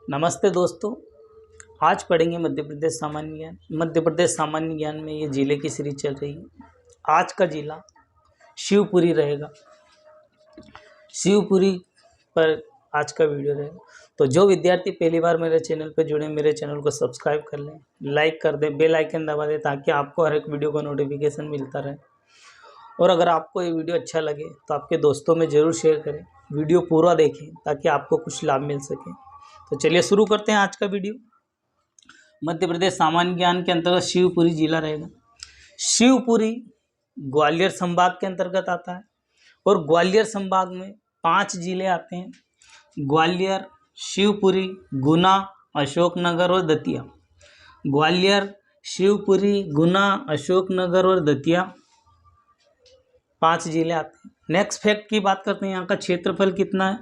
नमस्ते दोस्तों। आज पढ़ेंगे मध्य प्रदेश सामान्य ज्ञान। मध्य प्रदेश सामान्य ज्ञान में ये जिले की सीरीज चल रही है। आज का जिला शिवपुरी रहेगा। शिवपुरी पर आज का वीडियो रहेगा। तो जो विद्यार्थी पहली बार मेरे चैनल पर जुड़े, मेरे चैनल को सब्सक्राइब कर लें, लाइक कर दें, बेल आइकन दबा दें ताकि आपको हर एक वीडियो का नोटिफिकेशन मिलता रहे। और अगर आपको ये वीडियो अच्छा लगे तो आपके दोस्तों में ज़रूर शेयर करें। वीडियो पूरा देखें ताकि आपको कुछ लाभ मिल सके। तो चलिए शुरू करते हैं आज का वीडियो। मध्य प्रदेश सामान्य ज्ञान के अंतर्गत शिवपुरी जिला रहेगा। शिवपुरी ग्वालियर संभाग के अंतर्गत आता है और ग्वालियर संभाग में 5 जिले आते हैं: ग्वालियर, शिवपुरी, गुना, अशोकनगर और दतिया। ग्वालियर, शिवपुरी, गुना, अशोकनगर और दतिया 5 जिले आते हैं। नेक्स्ट फैक्ट की बात करते हैं, यहाँ का क्षेत्रफल कितना है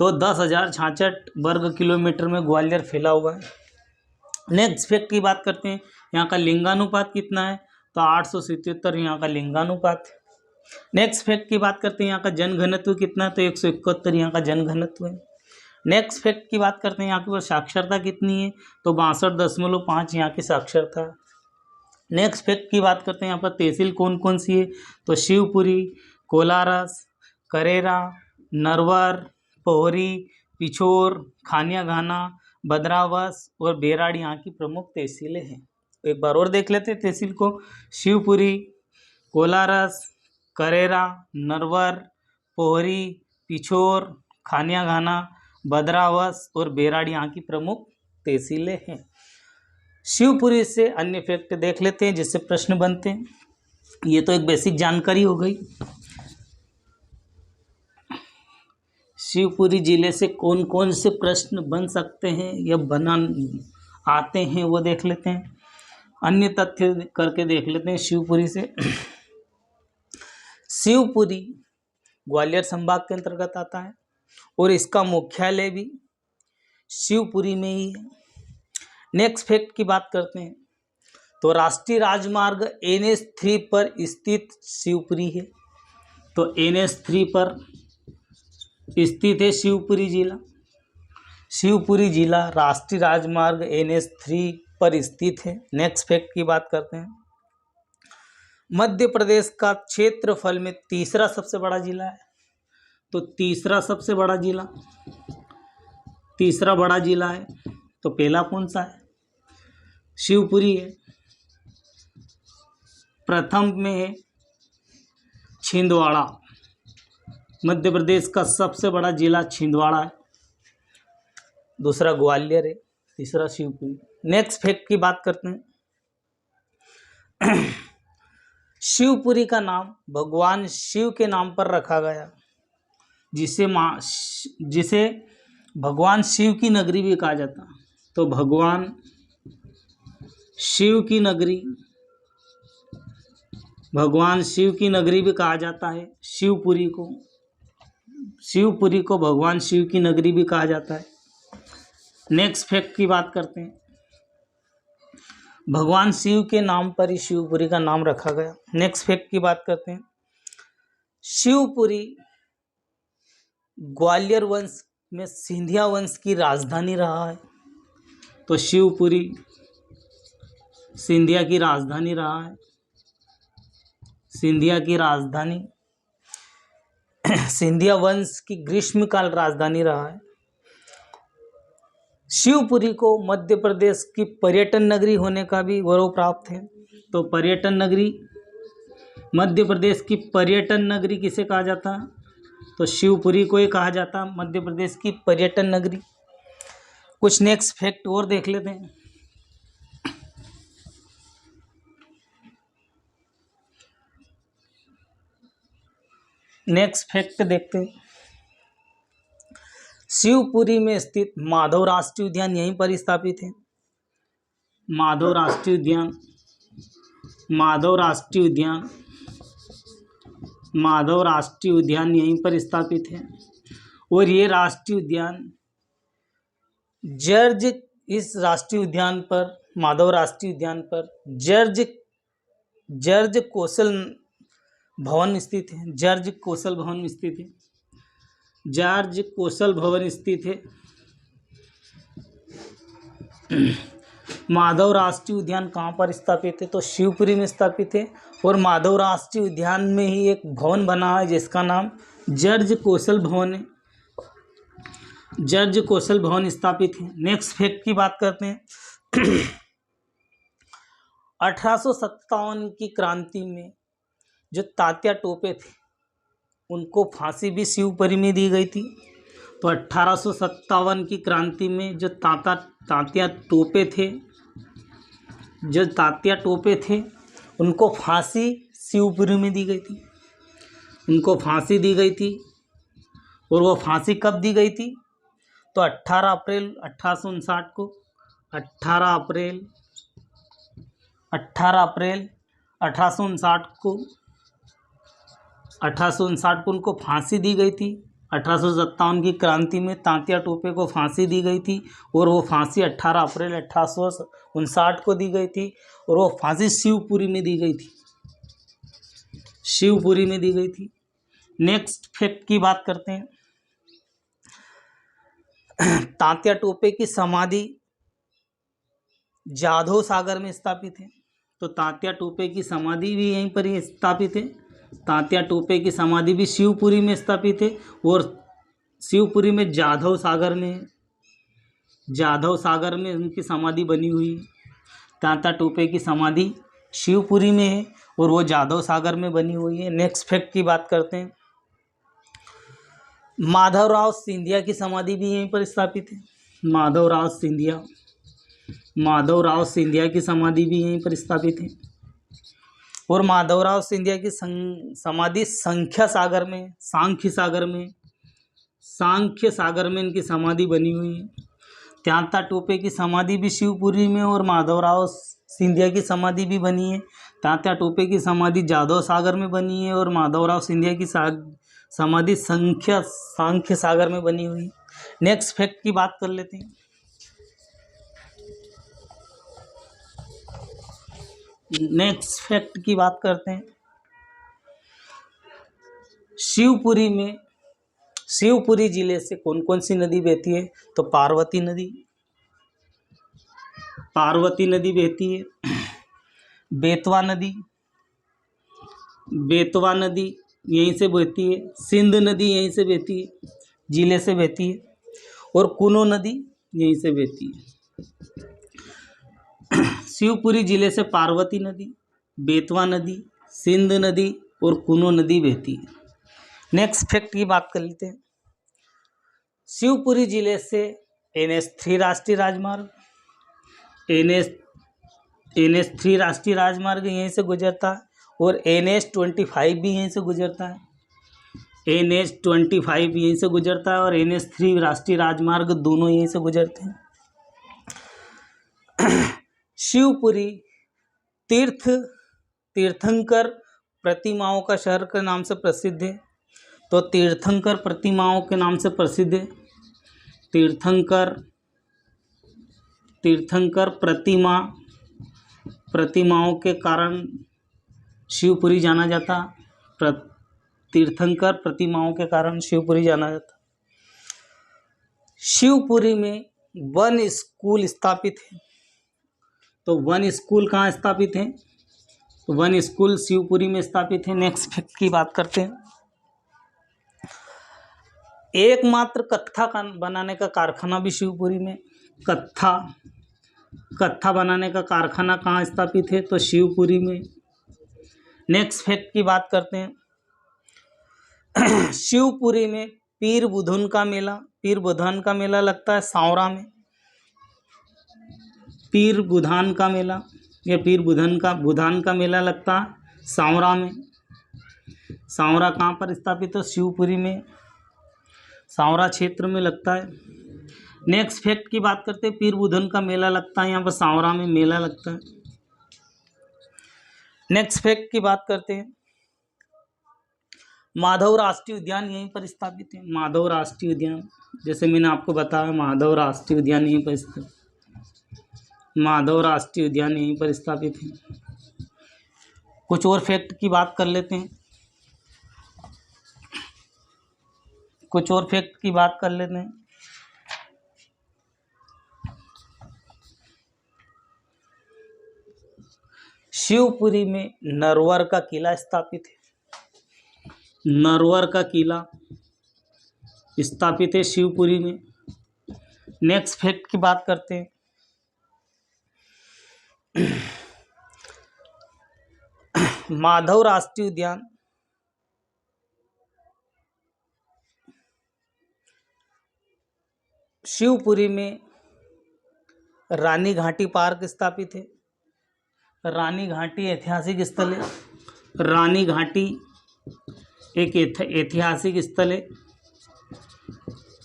तो 10,066 वर्ग किलोमीटर में ग्वालियर फैला हुआ है। नेक्स्ट फैक्ट की बात करते हैं, यहाँ का लिंगानुपात कितना है तो 877 यहाँ का लिंगानुपात है। नेक्स्ट फैक्ट की बात करते हैं, यहाँ का जनघनत्व कितना है तो 171 यहाँ का जनघनत्व है। नेक्स्ट फैक्ट की बात करते हैं, यहाँ की साक्षरता कितनी है तो 62.5 यहाँ की साक्षरता है। नेक्स्ट फैक्ट की बात करते हैं, यहाँ पर तहसील कौन कौन सी है तो शिवपुरी, कोलारस, करेरा, नरवर, पोहरी, पिछोर, खानिया घाना, बदरावस और बेराड़ यहाँ की प्रमुख तहसीलें हैं। तो एक बार और देख लेते हैं तहसील को। शिवपुरी, कोलारस, करेरा, नरवर, पोहरी, पिछोर, खानिया घाना, बदरावस और बेराड़ यहाँ की प्रमुख तहसीलें हैं। शिवपुरी से अन्य फैक्ट देख लेते हैं जिससे प्रश्न बनते हैं। ये तो एक बेसिक जानकारी हो गई। शिवपुरी जिले से कौन कौन से प्रश्न बन सकते हैं या बना आते हैं वो देख लेते हैं। अन्य तथ्य करके देख लेते हैं शिवपुरी से। शिवपुरी ग्वालियर संभाग के अंतर्गत आता है और इसका मुख्यालय भी शिवपुरी में ही है। नेक्स्ट फैक्ट की बात करते हैं तो राष्ट्रीय राजमार्ग NH3 पर स्थित शिवपुरी है। तो NH3 पर स्थित है शिवपुरी जिला। शिवपुरी जिला राष्ट्रीय राजमार्ग NH3 पर स्थित है। नेक्स्ट फैक्ट की बात करते हैं, मध्य प्रदेश का क्षेत्रफल में तीसरा सबसे बड़ा जिला है। तो तीसरा बड़ा जिला है तो पहला कौन सा है? शिवपुरी है। प्रथम में है छिंदवाड़ा। मध्य प्रदेश का सबसे बड़ा जिला छिंदवाड़ा है। दूसरा ग्वालियर है, तीसरा शिवपुरी। नेक्स्ट फैक्ट की बात करते हैं, शिवपुरी का नाम भगवान शिव के नाम पर रखा गया, जिसे भगवान शिव की नगरी भी कहा जाता है। तो भगवान शिव की नगरी भी कहा जाता है शिवपुरी को भगवान शिव की नगरी भी कहा जाता है। नेक्स्ट फैक्ट की बात करते हैं, भगवान शिव के नाम पर ही शिवपुरी का नाम रखा गया। नेक्स्ट फैक्ट की बात करते हैं, शिवपुरी ग्वालियर वंश में सिंधिया वंश की राजधानी रहा है। तो शिवपुरी सिंधिया की राजधानी रहा है। सिंधिया वंश की ग्रीष्मकाल राजधानी रहा है। शिवपुरी को मध्य प्रदेश की पर्यटन नगरी होने का भी गौरव प्राप्त है। तो मध्य प्रदेश की पर्यटन नगरी किसे कहा जाता है तो शिवपुरी को ही कहा जाता है मध्य प्रदेश की पर्यटन नगरी। कुछ नेक्स्ट फैक्ट और देख लेते हैं। नेक्स्ट फैक्ट देखते हैं, शिवपुरी में स्थित माधव राष्ट्रीय उद्यान यहीं पर स्थापित है। माधव राष्ट्रीय उद्यान यहीं पर स्थापित है। और ये राष्ट्रीय उद्यान माधव राष्ट्रीय उद्यान पर जॉर्ज कौशल भवन स्थित है। जॉर्ज कौशल भवन स्थित है। माधव राष्ट्रीय उद्यान कहाँ पर स्थापित है? तो शिवपुरी में स्थापित है। और माधव राष्ट्रीय उद्यान में ही एक भवन बना है जिसका नाम जॉर्ज कौशल भवन है। जॉर्ज कौशल भवन स्थापित है। नेक्स्ट फैक्ट की बात करते हैं। 1857 की क्रांति में जो तात्या टोपे थे उनको फांसी भी शिवपुरी में दी गई थी। तो 1857 की क्रांति में जो तात्या टोपे थे उनको फांसी शिवपुरी में दी गई थी। उनको फांसी दी गई थी। और वो फांसी कब दी गई थी? तो 18 अप्रैल 1859 को 18 अप्रैल 1859 को 1859 को उनको फांसी दी गई थी। 1857 की क्रांति में तात्या टोपे को फांसी दी गई थी और वो फांसी 18 अप्रैल 1859 को दी गई थी। और वो फांसी शिवपुरी में दी गई थी। शिवपुरी में दी गई थी। नेक्स्ट फैक्ट की बात करते हैं। तात्या टोपे की समाधि जाधव सागर में स्थापित है। तो तात्या टोपे की समाधि भी यहीं पर ही स्थापित है। तात्या टोपे की समाधि भी शिवपुरी में स्थापित है और शिवपुरी में जाधव सागर में उनकी समाधि बनी हुई है। तात्या टोपे की समाधि शिवपुरी में है और वो जाधव सागर में बनी हुई है। नेक्स्ट फैक्ट की बात करते हैं। माधवराव सिंधिया की समाधि भी यहीं पर स्थापित है। माधवराव सिंधिया की समाधि भी यहीं पर स्थापित है। और माधवराव सिंधिया की समाधि सांख्य सागर में इनकी समाधि बनी हुई है। तात्या टोपे की समाधि भी शिवपुरी में और माधवराव सिंधिया की समाधि भी बनी है। तात्या टोपे की समाधि जाधव सागर में बनी है और माधवराव सिंधिया की समाधि सांख्य सागर में बनी हुई। नेक्स्ट फैक्ट की बात कर लेते हैं। नेक्स्ट फैक्ट की बात करते हैं। शिवपुरी जिले से कौन कौन सी नदी बहती है? तो पार्वती नदी बहती है। बेतवा नदी यहीं से बहती है। सिंध नदी यहीं से बहती है, जिले से बहती है। और कुनो नदी यहीं से बहती है। शिवपुरी जिले से पार्वती नदी, बेतवा नदी, सिंध नदी और कुनो नदी बहती है। नेक्स्ट फैक्ट की बात कर लेते हैं। शिवपुरी जिले से NH3 राष्ट्रीय राजमार्ग यहीं से गुजरता है और NH25 भी यहीं से गुजरता है। NH25 यहीं से गुजरता है और NH3 राष्ट्रीय राजमार्ग दोनों यहीं से गुजरते हैं। शिवपुरी तीर्थंकर प्रतिमाओं का शहर के नाम से प्रसिद्ध है। तो तीर्थंकर प्रतिमाओं के नाम से प्रसिद्ध है। तीर्थंकर प्रतिमाओं के कारण शिवपुरी जाना जाता। तीर्थंकर प्रतिमाओं के कारण शिवपुरी जाना जाता। शिवपुरी में वन स्कूल स्थापित है। तो वन स्कूल कहाँ स्थापित है? तो वन स्कूल शिवपुरी में स्थापित है। नेक्स्ट फैक्ट की बात करते हैं। एकमात्र कत्था बनाने का कारखाना भी शिवपुरी में। कत्था बनाने का कारखाना कहाँ स्थापित है? तो शिवपुरी में। नेक्स्ट फैक्ट की बात करते हैं। शिवपुरी में पीर बुधन का मेला लगता है सांवरा में। पीर बुधान का मेला लगता है सांवरा में। सांवरा कहाँ पर स्थापित है? शिवपुरी में, सांवरा क्षेत्र में लगता है। नेक्स्ट फैक्ट की बात करते हैं। पीर बुधन का मेला लगता है यहाँ पर सांवरा में मेला लगता है। नेक्स्ट फैक्ट की बात करते हैं। माधव राष्ट्रीय उद्यान यहीं पर स्थापित है। माधव राष्ट्रीय उद्यान, जैसे मैंने आपको बताया, माधव राष्ट्रीय उद्यान यहीं पर स्थापित है। कुछ और फैक्ट की बात कर लेते हैं। शिवपुरी में नरवर का किला स्थापित है। नरवर का किला स्थापित है शिवपुरी में। नेक्स्ट फैक्ट की बात करते हैं। माधव राष्ट्रीय उद्यान शिवपुरी में रानी घाटी पार्क स्थापित है। रानी घाटी ऐतिहासिक स्थल है। रानी घाटी एक ऐतिहासिक स्थल है।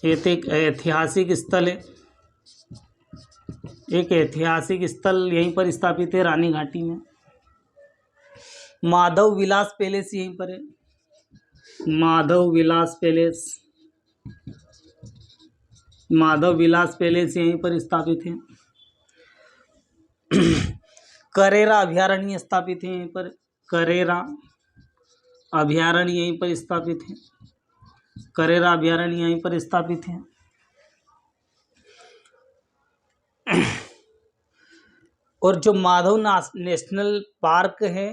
एक ऐतिहासिक स्थल है। एक ऐतिहासिक स्थल यहीं पर स्थापित है रानी घाटी में। माधव विलास पैलेस यहीं पर है। माधव विलास पैलेस, माधव विलास पैलेस यहीं पर स्थापित है। करेरा अभयारण्य स्थापित है यहीं पर। करेरा अभयारण्य यहीं पर स्थापित है। करेरा अभयारण्य यहीं पर स्थापित है। और जो माधव नेशनल पार्क है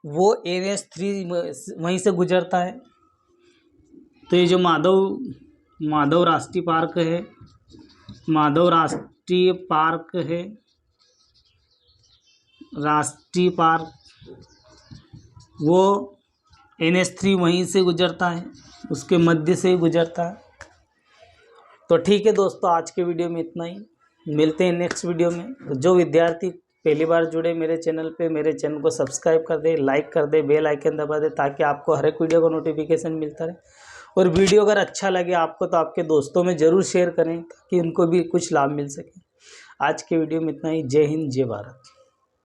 वो NH3 वहीं से गुजरता है। तो ये जो माधव राष्ट्रीय पार्क है, माधव राष्ट्रीय पार्क है, राष्ट्रीय पार्क, वो NH3 वहीं से गुजरता है, उसके मध्य से ही गुजरता है। तो ठीक है दोस्तों, आज के वीडियो में इतना ही। मिलते हैं नेक्स्ट वीडियो में। जो विद्यार्थी पहली बार जुड़े मेरे चैनल पे, मेरे चैनल को सब्सक्राइब कर दे, लाइक कर दे, बेल आइकन दबा दे, ताकि आपको हर एक वीडियो का नोटिफिकेशन मिलता रहे। और वीडियो अगर अच्छा लगे आपको तो आपके दोस्तों में ज़रूर शेयर करें ताकि उनको भी कुछ लाभ मिल सके। आज के वीडियो में इतना ही। जय हिंद, जय भारत।